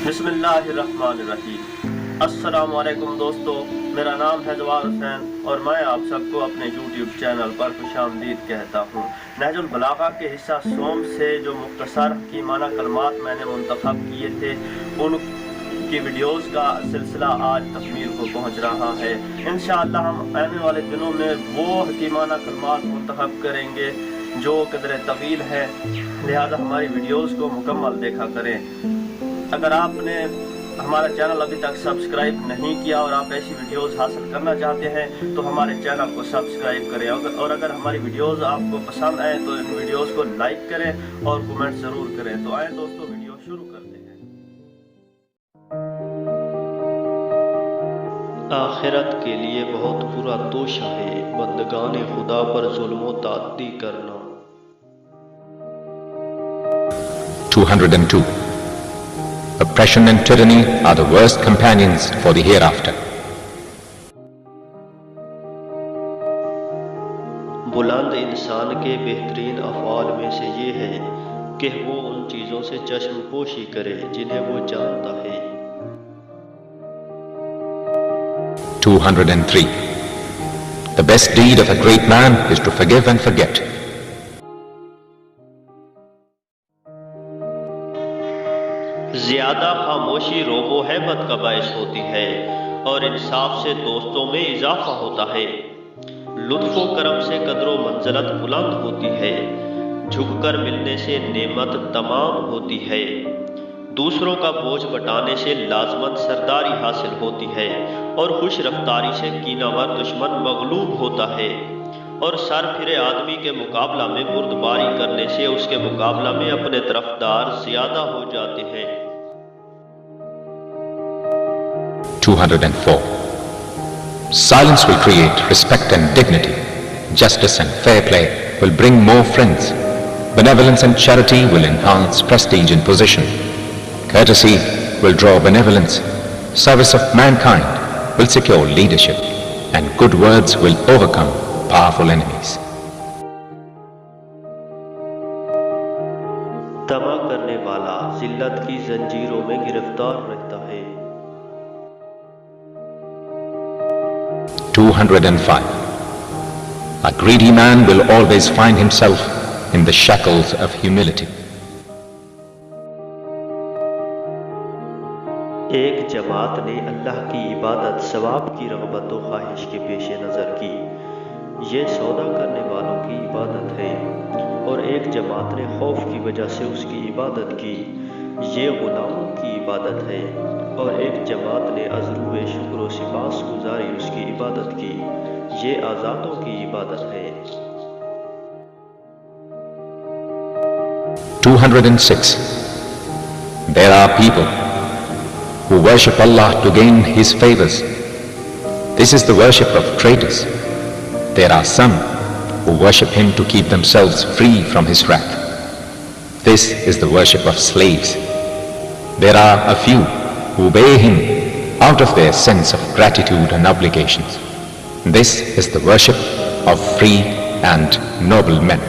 بسم اللہ الرحمن الرحیم۔ السلام علیکم دوستو، میرا نام ہے جوار حسین اور میں آپ سب کو اپنے یوٹیوب چینل پر خوش آمدید کہتا ہوں۔ نہج البلاغہ کے حصہ سوم سے جو مختصر حکیمانہ کلمات میں نے منتخب کیے تھے، ان کی ویڈیوز کا سلسلہ آج تکمیل کو پہنچ رہا ہے۔ انشاءاللہ ہم آنے والے دنوں میں وہ حکیمانہ کلمات منتخب کریں گے جو قدر طویل ہے، لہذا ہماری ویڈیوز کو مکمل دیکھا کریں۔ اگر آپ نے ہمارا چینل ابھی تک سبسکرائب نہیں کیا اور آپ ایسی ویڈیوز حاصل کرنا چاہتے ہیں تو ہمارے چینل کو سبسکرائب کریں، اور اگر ہماری ویڈیوز آپ کو پسند آئیں تو ان ویڈیوز کو لائک کریں اور کمنٹ ضرور کریں۔ تو آئیں دوستو، ویڈیو شروع کرتے ہیں۔ آخرت کے لیے بہت برا توشہ ہے بندگان خدا پر ظلم و تعدی کرنا۔ 202. Oppression and tyranny are the worst companions for the hereafter. بلند انسان کے بہترین افعال میں سے یہ ہے کہ وہ ان چیزوں سے چشم پوشی کرے جنہیں وہ جانتا ہے۔ 203. The best deed of a great man is to forgive and forget. زیادہ خاموشی روب و ہیبت کا باعث ہوتی ہے اور انصاف سے دوستوں میں اضافہ ہوتا ہے۔ لطف و کرم سے قدر و منزلت بلند ہوتی ہے، جھک کر ملنے سے نعمت تمام ہوتی ہے، دوسروں کا بوجھ بٹانے سے لازماً سرداری حاصل ہوتی ہے، اور خوش رفتاری سے کینہ ور دشمن مغلوب ہوتا ہے، اور سر پھرے آدمی کے مقابلہ میں بردباری کرنے سے اس کے مقابلہ میں اپنے طرفدار زیادہ ہو جاتے ہیں۔ 204. Silence will create respect and dignity. Justice and fair play will bring more friends. Benevolence and charity will enhance prestige and position. Courtesy will draw benevolence. Service of mankind will secure leadership. And good words will overcome powerful enemies. طمع کرنے والا ذلت کی زنجیروں میں گرفتار رہتا ہے۔ 205. A greedy man will always find himself in the shackles of humility. ایک جماعت نے اللہ کی عبادت ثواب کی رغبت و خواہش کے پیش نظر کی، یہ سودا کرنے والوں کی عبادت ہے، اور ایک جماعت نے خوف کی وجہ سے اس کی عبادت کی، یہ غلاموں کی عبادت ہے، اور ایک جماعت نے عذر و شکر و سپاس گزاری اس کی عبادت کی، یہ آزادوں کی عبادت ہے۔ 206. There are people who worship Allah to gain His favors. This is the worship of traitors. There are some who worship Him to keep themselves free from His wrath. This is the worship of slaves. There are a few who obey Him out of their sense of gratitude and obligations. This is the worship of free and noble men.